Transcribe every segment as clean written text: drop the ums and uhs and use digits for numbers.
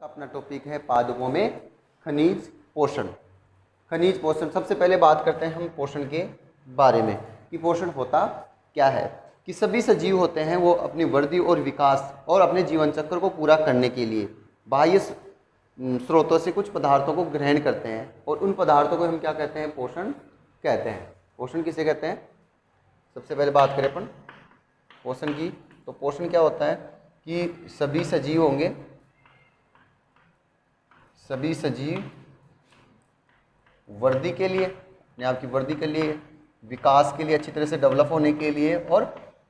का अपना टॉपिक है पादपों में खनिज पोषण। खनिज पोषण, सबसे पहले बात करते हैं हम पोषण के बारे में कि पोषण होता क्या है। कि सभी सजीव होते हैं वो अपनी वृद्धि और विकास और अपने जीवन चक्र को पूरा करने के लिए बाह्य स्रोतों से कुछ पदार्थों को ग्रहण करते हैं और उन पदार्थों को हम क्या कहते हैं, पोषण कहते हैं। पोषण किसे कहते हैं? सबसे पहले बात करें अपन पोषण की, तो पोषण क्या होता है कि सभी सजीव होंगे, सभी सजीव वृद्धि के लिए, अपने आप की वृद्धि के लिए, विकास के लिए, अच्छी तरह से डेवलप होने के लिए और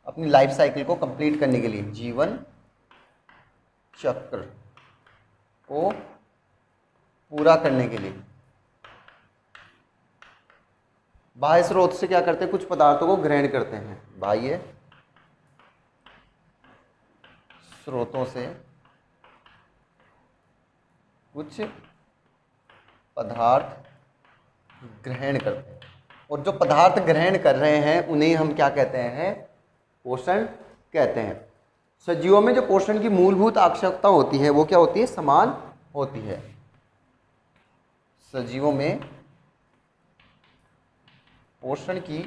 अपनी लाइफ साइकिल को कंप्लीट करने के लिए, जीवन चक्र को पूरा करने के लिए बाह्य स्रोत से क्या करते हैं, कुछ पदार्थों को ग्रहण करते हैं। बाह्य स्रोतों से कुछ पदार्थ ग्रहण करते हैं और जो पदार्थ ग्रहण कर रहे हैं उन्हें हम क्या कहते हैं, पोषण कहते हैं। सजीवों में जो पोषण की मूलभूत आवश्यकता होती है वो क्या होती है, समान होती है। सजीवों में पोषण की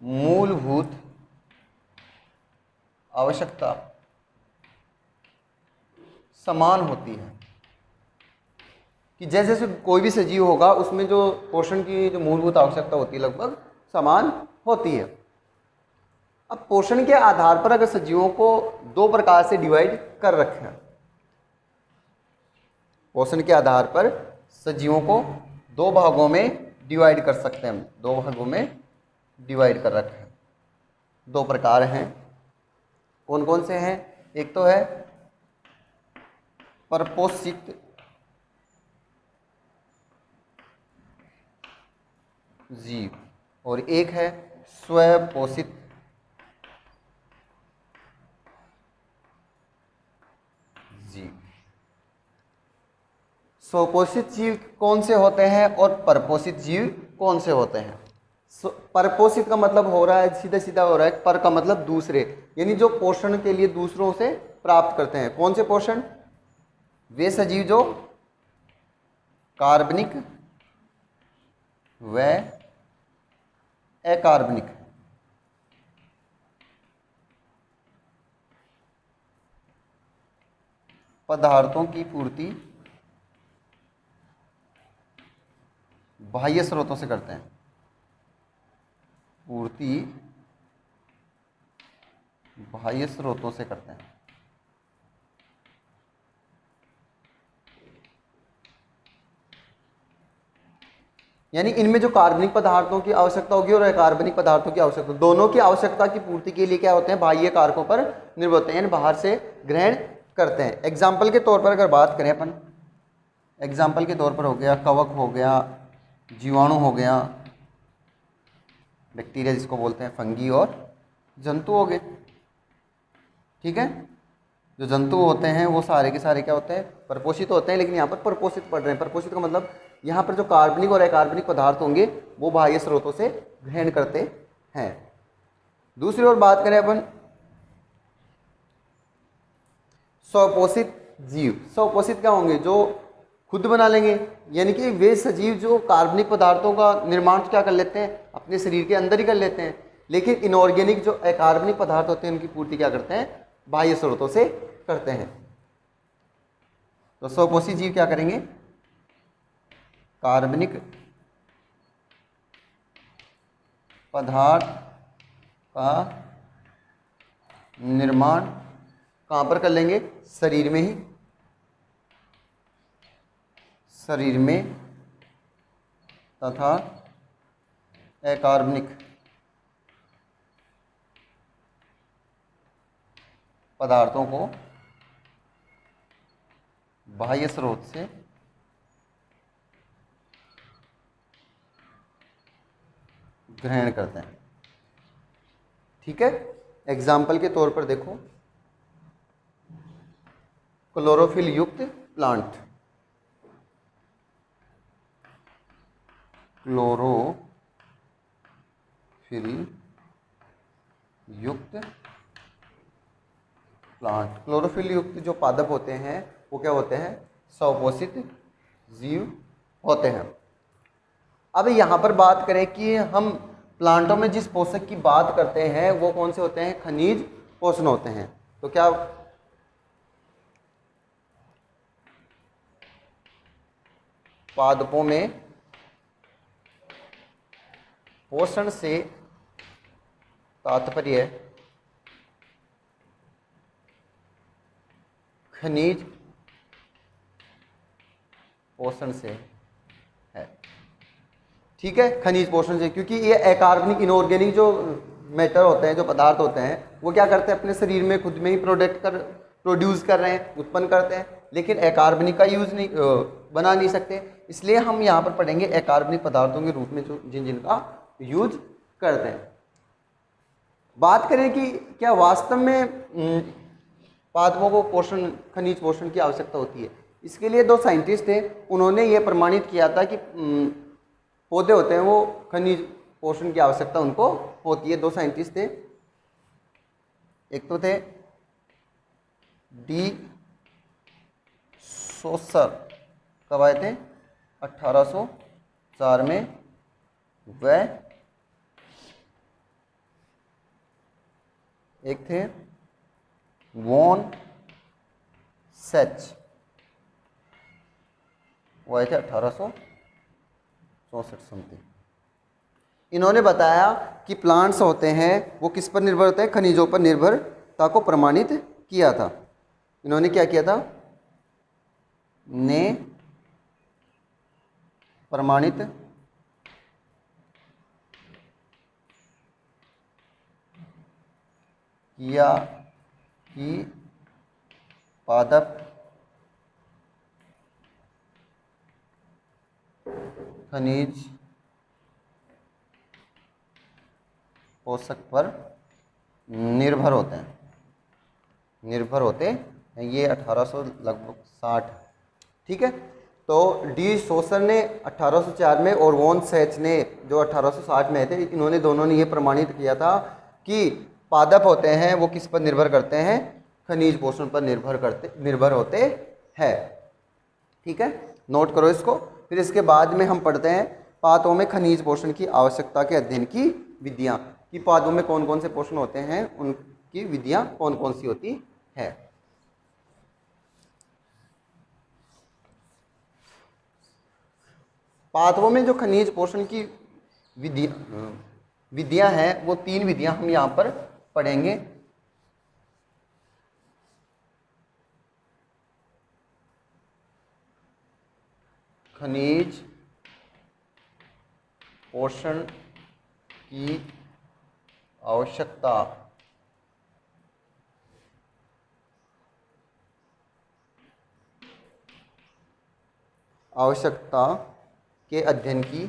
मूलभूत आवश्यकता समान होती है कि जैसे जैसे कोई भी सजीव होगा उसमें जो पोषण की जो मूलभूत आवश्यकता होती है लगभग समान होती है। अब पोषण के आधार पर अगर सजीवों को दो प्रकार से डिवाइड कर रखे हैं, पोषण के आधार पर सजीवों को दो भागों में डिवाइड कर सकते हैं हम, दो भागों में डिवाइड कर रखे हैं। दो प्रकार हैं, कौन कौन से हैं? एक तो है परपोषित जीव और एक है स्वपोषित जीव। स्वपोषित जीव कौन से होते हैं और परपोषित जीव कौन से होते हैं? परपोषित का मतलब हो रहा है, सीधा सीधा हो रहा है, पर का मतलब दूसरे, यानी जो पोषण के लिए दूसरों से प्राप्त करते हैं। कौन से पोषण? वे सजीव जो कार्बनिक व अकार्बनिक पदार्थों की पूर्ति बाह्य स्रोतों से करते हैं। पूर्ति बाह्य स्रोतों से करते हैं। यानी इनमें जो कार्बनिक पदार्थों की आवश्यकता होगी और अकार्बनिक पदार्थों की आवश्यकता, दोनों की आवश्यकता की पूर्ति के लिए क्या होते हैं, बाह्य कारकों पर निर्भर होते हैं, यानी बाहर से ग्रहण करते हैं। एग्जाम्पल के तौर पर अगर बात करें अपन, एग्जाम्पल के तौर पर हो गया कवक, हो गया जीवाणु, हो गया बैक्टीरिया जिसको बोलते हैं, फंगी, और जंतु हो गए। ठीक है, जो जंतु होते हैं वो सारे के सारे क्या होते हैं, परपोषित होते हैं। लेकिन यहाँ पर परपोषित पढ़ रहे हैं, परपोषित का मतलब यहाँ पर जो कार्बनिक और अकार्बनिक पदार्थ होंगे वो बाह्य स्रोतों से ग्रहण करते हैं। दूसरी ओर बात करें अपन स्वपोषित जीव। स्वपोषित क्या होंगे, जो खुद बना लेंगे, यानी कि वे सजीव जो कार्बनिक पदार्थों का निर्माण क्या कर लेते हैं, अपने शरीर के अंदर ही कर लेते हैं। लेकिन इनऑर्गेनिक जो अकार्बनिक पदार्थ होते हैं उनकी पूर्ति क्या करते हैं, बाह्य स्रोतों से करते हैं। तो स्वपोषी जीव क्या करेंगे, कार्बनिक पदार्थ का निर्माण कहाँ पर कर लेंगे, शरीर में ही, शरीर में, तथा अकार्बनिक पदार्थों को बाह्य स्रोत से ग्रहण करते हैं। ठीक है, एग्जाम्पल के तौर पर देखो, क्लोरोफिल युक्त प्लांट, क्लोरोफिल युक्त प्लांट। क्लोरोफिल युक्त जो पादप होते हैं वो क्या होते हैं? स्वपोषित जीव होते हैं। अब यहाँ पर बात करें कि हम प्लांटों में जिस पोषक की बात करते हैं वो कौन से होते हैं? खनिज पोषण होते हैं। तो क्या पादपों में पोषण से तात्पर्य खनिज पोषण से है। ठीक है, खनिज पोषण से, क्योंकि ये अकार्बनिक इनऑर्गेनिक जो मैटर होते हैं, जो पदार्थ होते हैं, वो क्या करते हैं? अपने शरीर में खुद में ही प्रोड्यूस कर रहे हैं, उत्पन्न करते हैं, लेकिन अकार्बनिक का यूज नहीं बना नहीं सकते। इसलिए हम यहाँ पर पढ़ेंगे अकार्बनिक पदार्थों के रूप में जो जिनका यूज करते हैं। बात करें कि क्या वास्तव में पादपों को पोषण, खनिज पोषण की आवश्यकता होती है? इसके लिए दो साइंटिस्ट थे, उन्होंने ये प्रमाणित किया था कि पौधे होते हैं वो खनिज पोषण की आवश्यकता उनको होती है। दो साइंटिस्ट थे, एक तो थे डी सोसर, कब आए थे? 1804 में। वह एक थे वॉन सेच, वो आए थे 1864 समथिंग। इन्होंने बताया कि प्लांट्स होते हैं वो किस पर निर्भर होते हैं? खनिजों पर निर्भरता को प्रमाणित किया था। इन्होंने क्या किया था? ने प्रमाणित किया कि पादप खनिज पोषक पर निर्भर होते हैं, ये 1800 लगभग 60। ठीक है, तो डी सोसर ने 1804 में और वॉन सेच ने जो 1860 में थे, इन्होंने दोनों ने ये प्रमाणित किया था कि पादप होते हैं वो किस पर निर्भर करते हैं? खनिज पोषण पर निर्भर होते हैं। ठीक है, नोट करो इसको। फिर इसके बाद में हम पढ़ते हैं पादपों में खनिज पोषण की आवश्यकता के अध्ययन की विधियां, कि पादपों में कौन कौन से पोषण होते हैं, उनकी विधियां कौन कौन सी होती है। पादपों में जो खनिज पोषण की विधियां हैं वो 3 विधियां हम यहाँ पर पढ़ेंगे। खनिज पोषण की आवश्यकता के अध्ययन की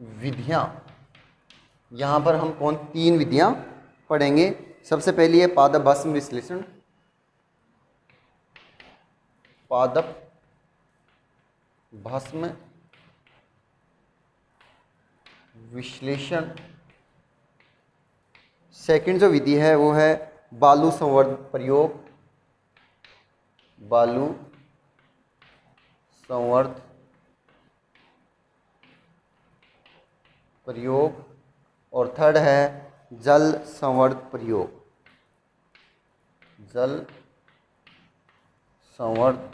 विधियां, यहाँ पर हम 3 विधियां पढ़ेंगे। सबसे पहली है पादप भस्म विश्लेषण। पादप भस्म विश्लेषण। सेकंड जो विधि है वो है बालू संवर्धन प्रयोग। बालू संवर्धन प्रयोग। और थर्ड है जल संवर्धन प्रयोग। जल संवर्धन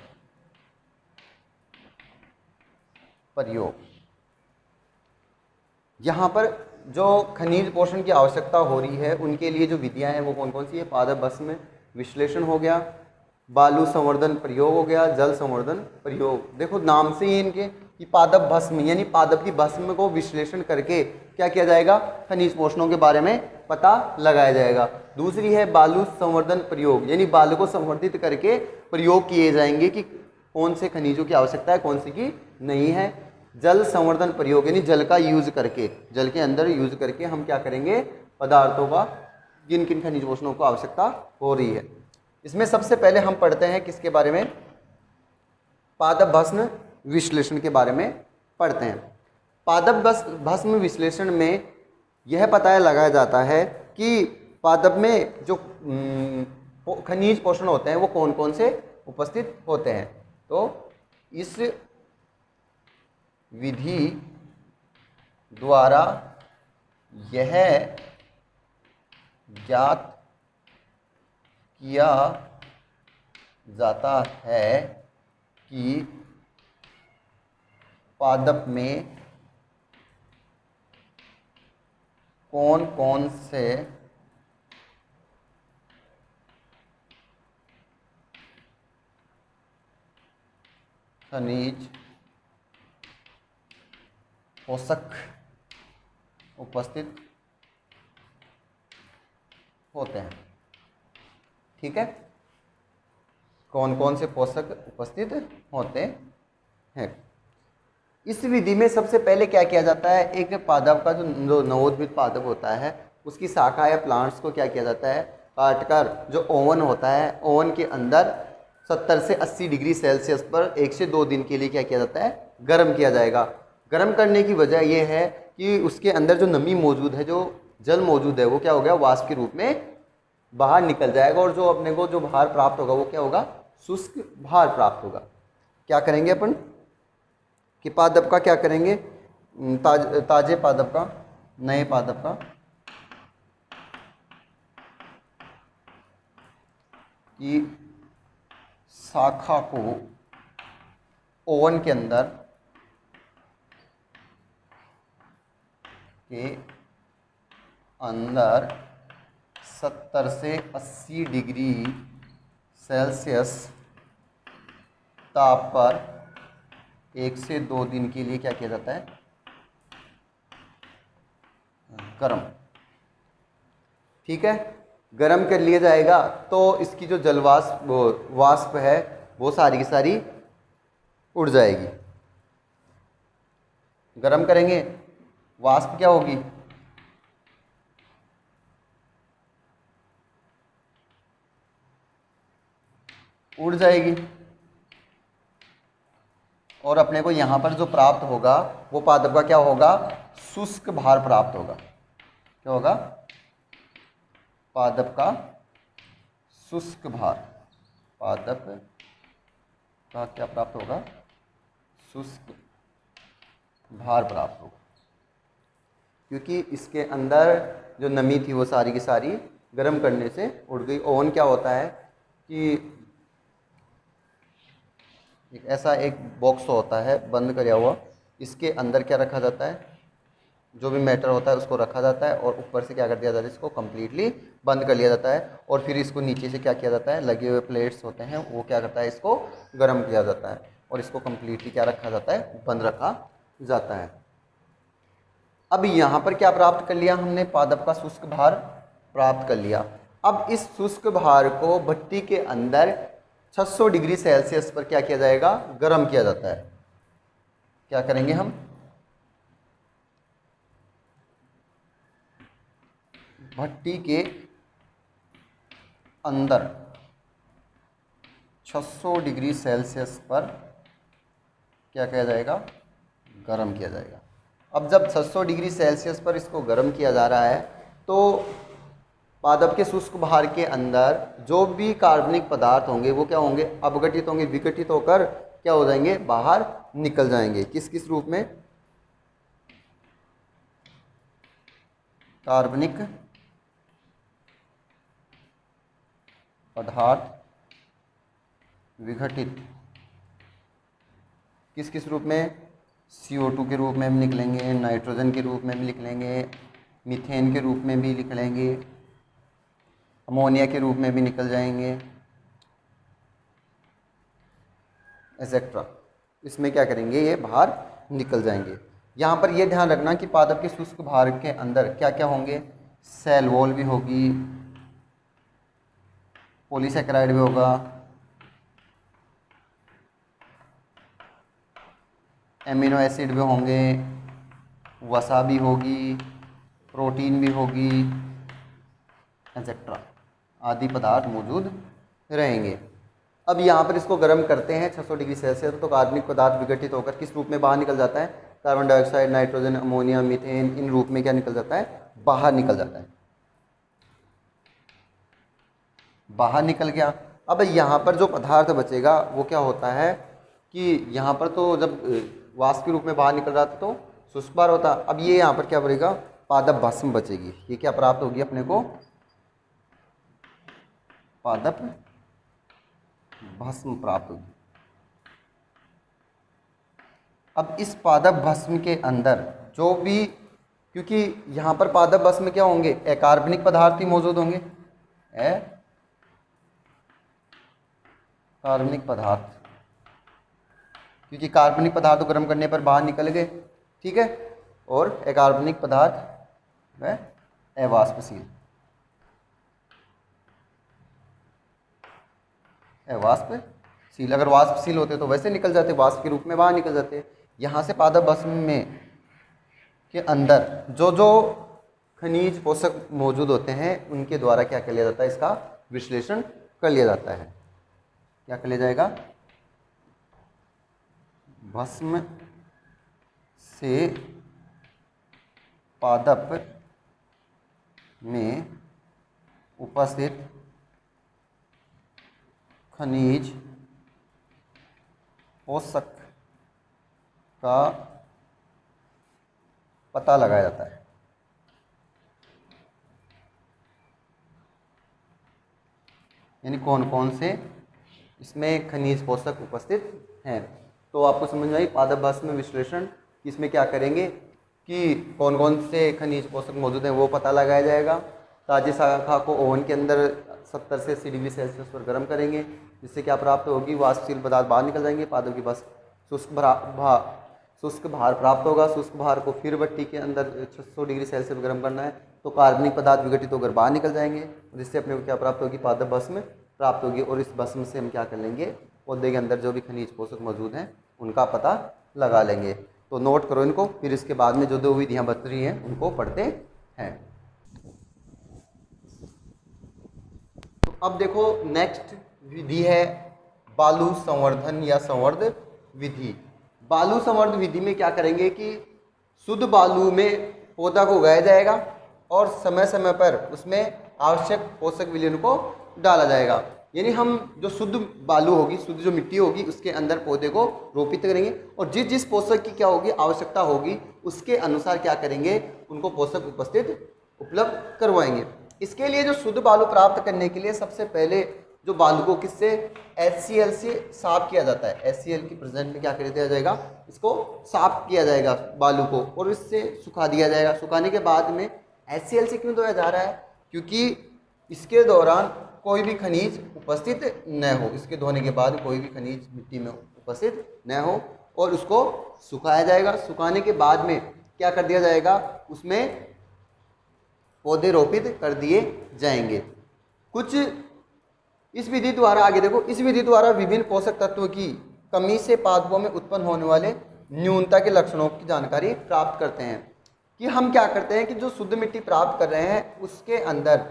प्रयोग। यहाँ पर जो खनिज पोषण की आवश्यकता हो रही है उनके लिए जो विधियां हैं वो कौन कौन सी है? पादप भस्म विश्लेषण हो गया, बालू संवर्धन प्रयोग हो गया, जल संवर्धन प्रयोग। देखो नाम से ही इनके कि पादप भस्म यानी पादप की भस्म को विश्लेषण करके क्या किया जाएगा? खनिज पोषणों के बारे में पता लगाया जाएगा। दूसरी है बालू संवर्धन प्रयोग, यानी बालू को संवर्धित करके प्रयोग किए जाएंगे कि कौन से खनिजों की आवश्यकता है, कौन सी की नहीं है। जल संवर्धन प्रयोग यानी जल का यूज करके, जल के अंदर यूज करके हम क्या करेंगे? पदार्थों का किन किन खनिज पोषणों को आवश्यकता हो रही है। इसमें सबसे पहले हम पढ़ते हैं किसके बारे में? पादप भस्म विश्लेषण के बारे में पढ़ते हैं। पादप भस्म विश्लेषण में यह पता लगाया जाता है कि पादप में जो खनिज पोषण होते हैं वो कौन कौन से उपस्थित होते हैं। तो इस विधि द्वारा यह ज्ञात किया जाता है कि पादप में कौन कौन से खनिज पोषक उपस्थित होते हैं। ठीक है, कौन कौन से पोषक उपस्थित होते हैं। इस विधि में सबसे पहले क्या किया जाता है, एक पादप का जो नवोद्भित पादप होता है उसकी शाखा या प्लांट्स को क्या किया जाता है, काटकर जो ओवन होता है, ओवन के अंदर 70 से 80 डिग्री सेल्सियस पर 1 से 2 दिन के लिए क्या किया जाता है, गर्म किया जाएगा। गर्म करने की वजह यह है कि उसके अंदर जो नमी मौजूद है, जो जल मौजूद है, वो क्या हो गया, वाष्प के रूप में बाहर निकल जाएगा और जो अपने को जो भार प्राप्त होगा वो क्या होगा, शुष्क भार प्राप्त होगा। क्या करेंगे अपन कि पादप का क्या करेंगे, ताजे पादप का, नए पादप का कि शाखा को ओवन के अंदर 70 से 80 डिग्री सेल्सियस ताप पर 1 से 2 दिन के लिए क्या किया जाता है, गर्म। ठीक है, गर्म कर लिया जाएगा तो इसकी जो वाष्प है वो सारी की सारी उड़ जाएगी। गर्म करेंगे, वाष्प क्या होगी, उड़ जाएगी और अपने को यहाँ पर जो प्राप्त होगा वो पादप का क्या होगा, शुष्क भार प्राप्त होगा। क्या होगा, पादप का शुष्क भार, पादप का क्या प्राप्त होगा, शुष्क भार प्राप्त होगा, क्योंकि इसके अंदर जो नमी थी वो सारी की सारी गर्म करने से उड़ गई। ओवन क्या होता है कि ऐसा एक बॉक्स होता है बंद किया हुआ, इसके अंदर क्या रखा जाता है, जो भी मैटर होता है उसको रखा जाता है और ऊपर से क्या कर दिया जाता है, इसको कम्प्लीटली बंद कर लिया जाता है और फिर इसको नीचे से क्या किया जाता है, लगे हुए प्लेट्स होते हैं वो क्या करता है, इसको गर्म किया जाता है और इसको कम्प्लीटली क्या रखा जाता है, बंद रखा जाता है। अब यहाँ पर क्या प्राप्त कर लिया हमने, पादप का शुष्क भार प्राप्त कर लिया। अब इस शुष्क भार को भट्टी के अंदर 600 डिग्री सेल्सियस पर क्या किया जाएगा, गर्म किया जाता है। क्या करेंगे हम, भट्टी के अंदर 600 डिग्री सेल्सियस पर क्या किया जाएगा, गर्म किया जाएगा। अब जब 600 डिग्री सेल्सियस पर इसको गर्म किया जा रहा है तो पादप के शुष्क भार के अंदर जो भी कार्बनिक पदार्थ होंगे वो क्या होंगे, अपघटित होंगे, विघटित होकर क्या हो जाएंगे, बाहर निकल जाएंगे। किस किस रूप में, कार्बनिक पदार्थ विघटित किस किस रूप में, CO2 के रूप में भी निकलेंगे, नाइट्रोजन के रूप में भी लिख लेंगे, मीथेन के रूप में भी लिख लेंगे, अमोनिया के रूप में भी निकल जाएंगे, एक्सेट्रा। इसमें क्या करेंगे, ये बाहर निकल जाएंगे। यहाँ पर ये ध्यान रखना कि पादप के शुष्क भार के अंदर क्या क्या होंगे, सेल वॉल भी होगी, पॉलीसेकेराइड भी होगा, एमिनो एसिड भी होंगे, वसा भी होगी, प्रोटीन भी होगी, एक्सेट्रा आदि पदार्थ मौजूद रहेंगे। अब यहाँ पर इसको गर्म करते हैं 600 डिग्री सेल्सियस, तो कार्बनिक पदार्थ विघटित होकर किस रूप में बाहर निकल जाता है, carbon dioxide, nitrogen, ammonia, methane इन रूप में क्या निकल जाता है, बाहर निकल जाता है, बाहर निकल गया। अब यहाँ पर जो पदार्थ बचेगा वो क्या होता है कि यहाँ पर तो जब वाष्प के रूप में बाहर निकल रहा था तो शुष्क बार होता, अब ये यहाँ पर क्या बनेगा, पादप भस्म बचेगी। ये क्या प्राप्त होगी अपने को, पादप भस्म प्राप्त होगी। अब इस पादप भस्म के अंदर जो भी, क्योंकि यहाँ पर पादप भस्म क्या होंगे, अकार्बनिक पदार्थ ही मौजूद होंगे, कार्बनिक पदार्थ, क्योंकि कार्बनिक पदार्थ को गर्म करने पर बाहर निकल गए, ठीक है, और अकार्बनिक पदार्थ वह अवाष्पशील, अवाष्पशील, अगर वाष्पशील होते तो वैसे निकल जाते, वाष्प के रूप में बाहर निकल जाते। यहाँ से पादप भस्म में के अंदर जो जो खनिज पोषक मौजूद होते हैं उनके द्वारा क्या कर लिया जाता है, इसका विश्लेषण कर लिया जाता है। क्या कर लिया जाएगा, भस्म से पादप में उपस्थित खनिज पोषक का पता लगाया जाता है। यानी कौन कौन से इसमें खनिज पोषक उपस्थित हैं। तो आपको समझ में आई पादप भस्म विश्लेषण, इसमें क्या करेंगे कि कौन कौन से खनिज पोषक मौजूद हैं वो पता लगाया जाएगा। ताज़ी शाखा को ओवन के अंदर 70 से 80 डिग्री सेल्सियस पर गर्म करेंगे, जिससे क्या प्राप्त होगी, वाष्पशील पदार्थ बाहर निकल जाएंगे, पादप की बस शुष्क भार प्राप्त होगा। शुष्क भार को फिर भट्टी के अंदर 600 डिग्री सेल्सियस पर गर्म करना है, तो कार्बनिक पदार्थ विघटित होकर बाहर निकल जाएंगे, जिससे अपने को क्या प्राप्त होगी, पादप भस्म प्राप्त होगी। और इस भस्म से हम क्या कर लेंगे, पौधे के अंदर जो भी खनिज पोषक मौजूद हैं उनका पता लगा लेंगे। तो नोट करो इनको, फिर इसके बाद में जो दो विधियाँ बच रही हैं उनको पढ़ते हैं। तो अब देखो नेक्स्ट विधि है बालू संवर्धन या संवर्ध विधि। बालू संवर्ध विधि में क्या करेंगे कि शुद्ध बालू में पौधा को उगाया जाएगा और समय समय पर उसमें आवश्यक पोषक विलयन को डाला जाएगा। यानी हम जो शुद्ध बालू होगी, शुद्ध जो मिट्टी होगी, उसके अंदर पौधे को रोपित करेंगे और जिस जिस पोषक की क्या होगी आवश्यकता होगी उसके अनुसार क्या करेंगे, उनको पोषक उपलब्ध करवाएंगे। इसके लिए जो शुद्ध बालू प्राप्त करने के लिए सबसे पहले जो बालू को किससे, HCl से साफ किया जाता है। HCl की प्रेजेंट में क्या कर दिया जाएगा, इसको साफ किया जाएगा बालू को और इससे सुखा दिया जाएगा। सुखाने के बाद में HCl से क्यों धोया जा रहा है, क्योंकि इसके दौरान कोई भी खनिज उपस्थित न हो, इसके धोने के बाद कोई भी खनिज मिट्टी में उपस्थित न हो और उसको सुखाया जाएगा। सुखाने के बाद में क्या कर दिया जाएगा, उसमें पौधे रोपित कर दिए जाएंगे। कुछ इस विधि द्वारा, आगे देखो, इस विधि द्वारा विभिन्न पोषक तत्वों की कमी से पादपों में उत्पन्न होने वाले न्यूनता के लक्षणों की जानकारी प्राप्त करते हैं। कि हम क्या करते हैं कि जो शुद्ध मिट्टी प्राप्त कर रहे हैं उसके अंदर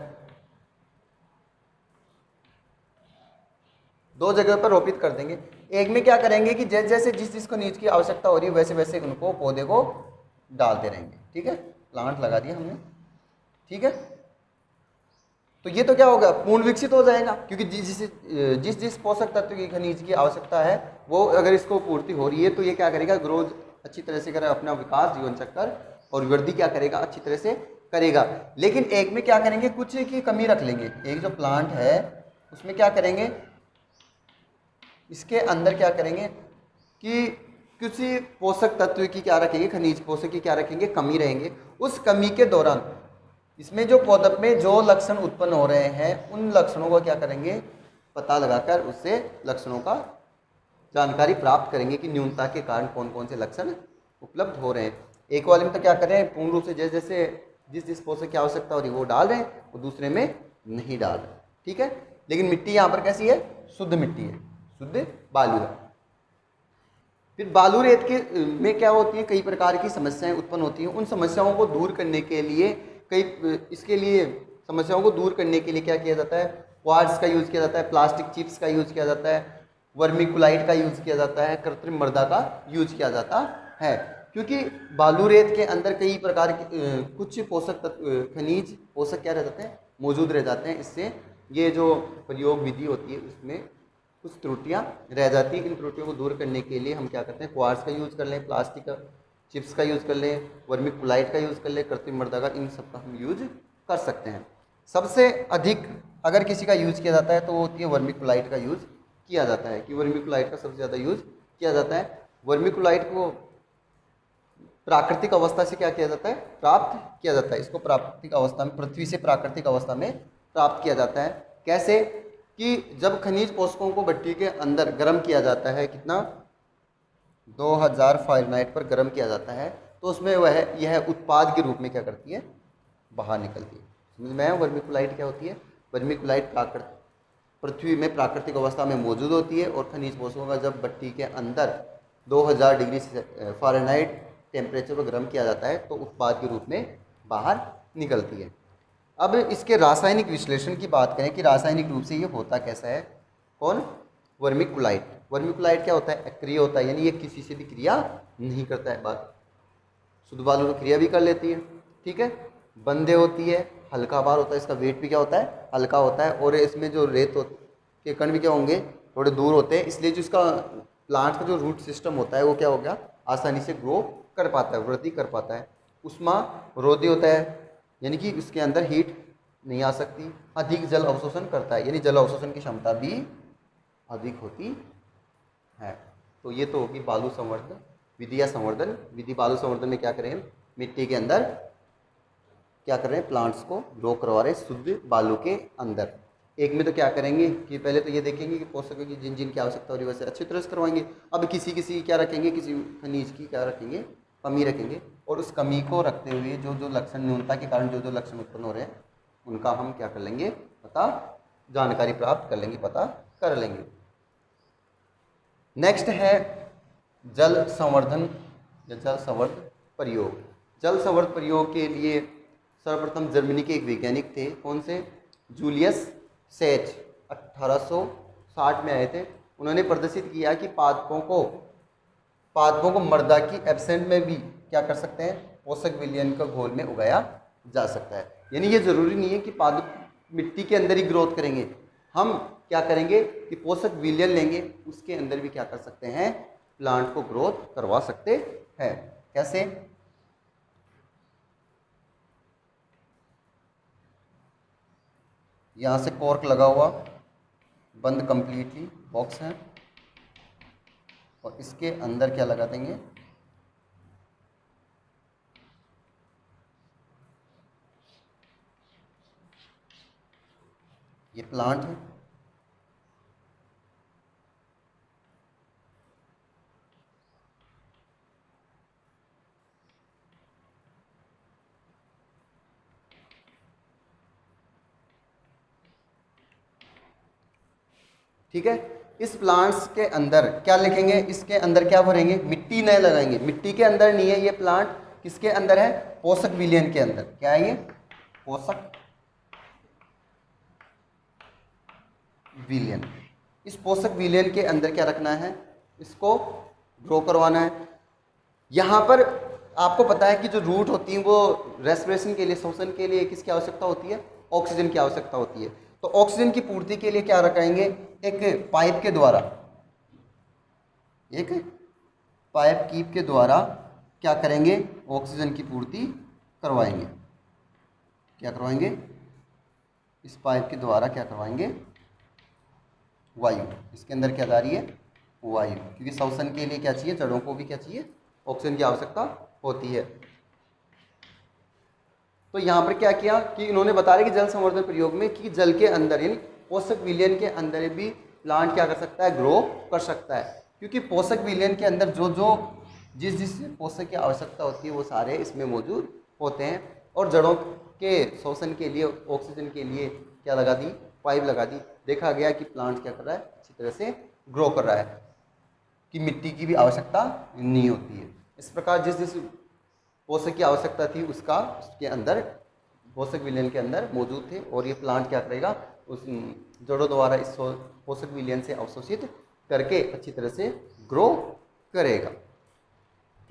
दो जगह पर रोपित कर देंगे। एक में क्या करेंगे कि जैसे जैसे जिस जिस खनिज की आवश्यकता हो रही है वैसे वैसे उनको पौधे को डालते रहेंगे। ठीक है, प्लांट लगा दिया हमने, ठीक है। तो ये तो क्या होगा, पूर्ण विकसित हो जाएगा, क्योंकि जिस जिस पोषक तत्व की खनिज की आवश्यकता है वो अगर इसको पूर्ति हो रही है तो ये क्या करेगा, ग्रोथ अच्छी तरह से करेगा, अपना विकास, जीवन चक्र और वृद्धि क्या करेगा, अच्छी तरह से करेगा। लेकिन एक में क्या करेंगे, कुछ की कमी रख लेंगे। एक जो प्लांट है उसमें क्या करेंगे, इसके अंदर क्या करेंगे कि किसी पोषक तत्व की क्या रखेंगे, खनिज पोषक की क्या रखेंगे, कमी रहेंगे। उस कमी के दौरान इसमें जो पौधे में जो लक्षण उत्पन्न हो रहे हैं उन लक्षणों को क्या करेंगे, पता लगाकर उससे लक्षणों का जानकारी प्राप्त करेंगे कि न्यूनता के कारण कौन कौन से लक्षण उपलब्ध हो रहे हैं। एक वाले में तो क्या कर रहे हैं, पूर्ण रूप से जैसे जैसे जिस पोषक की आवश्यकता हो रही है वो डाल रहे हैं, और दूसरे में नहीं डाल रहे। ठीक है, लेकिन मिट्टी यहाँ पर कैसी है, शुद्ध मिट्टी है, शुद्ध बालू है। फिर बालू रेत के में क्या होती है, कई प्रकार की समस्याएं उत्पन्न होती हैं। उन समस्याओं को दूर करने के लिए इसके लिए समस्याओं को दूर करने के लिए क्या किया जाता है, क्वार्ट्ज का यूज़ किया जाता है, प्लास्टिक चिप्स का यूज़ किया जाता है, वर्मिकुलाइट का यूज़ किया जाता है, कृत्रिम मृदा का यूज़ किया जाता है। क्योंकि बालू रेत के अंदर कई प्रकार के कुछ पोषक तत्व खनिज पोषक क्या रह जाते हैं, मौजूद रह जाते हैं। इससे ये जो प्रयोग विधि होती है उसमें कुछ त्रुटियां रह जाती हैं। इन त्रुटियों को दूर करने के लिए हम क्या करते हैं, क्वार्ट्ज का यूज़ कर लें, प्लास्टिक का चिप्स का यूज़ कर लें, वर्मिकुलाइट का यूज़ कर लें, कृत्रिम मृदा का, इन सब का हम यूज कर सकते हैं। सबसे अधिक अगर किसी का यूज़ किया जाता है तो वो होती है वर्मिकुलाइट का यूज़ किया जाता है, कि वर्मिकुलाइट का सबसे ज़्यादा यूज़ किया जाता है। वर्मिकुलाइट को प्राकृतिक अवस्था से क्या किया जाता है, प्राप्त किया जाता है। इसको प्राकृतिक अवस्था में, पृथ्वी से प्राकृतिक अवस्था में प्राप्त किया जाता है। कैसे कि जब खनिज पोषकों को भट्टी के अंदर गर्म किया जाता है, कितना 2000 फ़ारेनहाइट पर गर्म किया जाता है, तो उसमें वह यह उत्पाद के रूप में क्या करती है, बाहर निकलती है। समझ में आया वर्मिकुलाइट क्या होती है। वर्मिकुलाइट प्राकृतिक पृथ्वी में प्राकृतिक अवस्था में मौजूद होती है और खनिज पोषकों का जब भट्टी के अंदर 2000 डिग्री फ़ारेनहाइट टेम्परेचर पर गर्म किया जाता है तो उत्पाद के रूप में बाहर निकलती है। अब इसके रासायनिक विश्लेषण की बात करें कि रासायनिक रूप से ये होता कैसा है, कौन, वर्मिकुलाइट। वर्मिकुलाइट क्या होता है, अक्रिय होता है, यानी ये किसी से भी क्रिया नहीं करता है। बात शुद्ध बालू में क्रिया भी कर लेती है, ठीक है, बंदे होती है, हल्का भार होता है, इसका वेट भी क्या होता है, हल्का होता है, और इसमें जो रेत के कण भी क्या होंगे, थोड़े दूर होते हैं, इसलिए जो इसका प्लांट का जो रूट सिस्टम होता है वो क्या हो गया, आसानी से ग्रो कर पाता है, वृद्धि कर पाता है। उष्मा रोधी होता है, यानी कि उसके अंदर हीट नहीं आ सकती। अधिक जल अवशोषण करता है, यानी जल अवशोषण की क्षमता भी अधिक होती है। तो ये तो होगी बालू संवर्धन विधि या संवर्धन विधि। बालू संवर्धन में क्या करें, मिट्टी के अंदर क्या कर रहे हैं, प्लांट्स को ग्रो करवा रहे हैं शुद्ध बालू के अंदर। एक में तो क्या करेंगे कि पहले तो ये देखेंगे कि पोषकों की जिन जिन की आवश्यकता हो रही है वैसे अच्छी तरह से करवाएंगे। अब किसी किसी क्या रखेंगे, किसी खनिज की क्या रखेंगे, कमी रखेंगे, और उस कमी को रखते हुए जो जो लक्षण, न्यूनता के कारण जो जो लक्षण उत्पन्न हो रहे हैं उनका हम क्या कर लेंगे, पता, जानकारी प्राप्त कर लेंगे, पता कर लेंगे। नेक्स्ट है जल संवर्धन या जल संवर्ध प्रयोग। जल संवर्ध प्रयोग के लिए सर्वप्रथम जर्मनी के एक वैज्ञानिक थे, कौन से, जूलियस सेच, 1860 में आए थे। उन्होंने प्रदर्शित किया कि पादपों को मृदा की एब्सेंट में भी क्या कर सकते हैं, पोषक विलयन का घोल में उगाया जा सकता है। यानी ये जरूरी नहीं है कि पादप मिट्टी के अंदर ही ग्रोथ करेंगे, हम क्या करेंगे कि पोषक विलयन लेंगे, उसके अंदर भी क्या कर सकते हैं, प्लांट को ग्रोथ करवा सकते हैं। कैसे, यहाँ से कॉर्क लगा हुआ, बंद कंप्लीटली बॉक्स है, और इसके अंदर क्या लगा देंगे, ये प्लांट है, ठीक है। इस प्लांट्स के अंदर क्या लिखेंगे, इसके अंदर क्या भरेंगे, मिट्टी नहीं लगाएंगे, मिट्टी के अंदर नहीं है ये प्लांट, किसके अंदर है, पोषक विलयन के अंदर। क्या है ये, पोषक विलयन। इस पोषक विलयन के अंदर क्या रखना है, इसको ग्रो करवाना है। यहाँ पर आपको पता है कि जो रूट होती है वो रेस्पिरेशन के लिए, श्वसन के लिए किसकी आवश्यकता होती है, ऑक्सीजन की आवश्यकता होती है। तो ऑक्सीजन की पूर्ति के लिए क्या रखेंगे, एक पाइप के द्वारा, एक पाइप कीप के द्वारा क्या करेंगे, ऑक्सीजन की पूर्ति करवाएंगे। क्या करवाएंगे, इस पाइप के द्वारा क्या करवाएंगे, वायु, इसके अंदर क्या जा रही है, वायु, क्योंकि श्वसन के लिए क्या चाहिए, जड़ों को भी क्या चाहिए, ऑक्सीजन की आवश्यकता होती है। तो यहाँ पर क्या किया कि इन्होंने बता रहे कि जल संवर्धन प्रयोग में कि जल के अंदर यानी पोषक विलयन के अंदर भी प्लांट क्या कर सकता है, ग्रो कर सकता है। क्योंकि पोषक विलयन के अंदर जो जो जिस पोषक की आवश्यकता होती है वो सारे इसमें मौजूद होते हैं। और जड़ों के श्वसन के लिए, ऑक्सीजन के लिए क्या लगा दी, पाइप लगा दी। देखा गया कि प्लांट क्या कर रहा है, अच्छी तरह से ग्रो कर रहा है, कि मिट्टी की भी आवश्यकता नहीं होती है। इस प्रकार जिस जिस पोषक की आवश्यकता थी उसके अंदर, पोषक विलयन के अंदर मौजूद थे, और ये प्लांट क्या करेगा, उस जड़ों द्वारा इस पोषक विलयन से अवशोषित करके अच्छी तरह से ग्रो करेगा।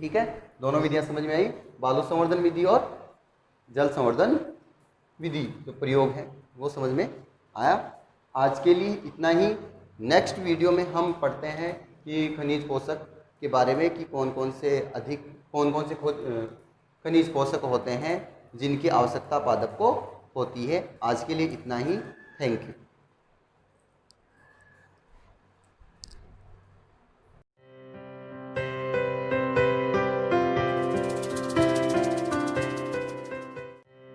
ठीक है, दोनों विधियां समझ में आई, बालू संवर्धन विधि और जल संवर्धन विधि जो प्रयोग है वो समझ में आया। आज के लिए इतना ही। नेक्स्ट वीडियो में हम पढ़ते हैं कि खनिज पोषक के बारे में कि कौन कौन से खनिज पोषक होते हैं जिनकी आवश्यकता पादप को होती है। आज के लिए इतना ही। Thank you.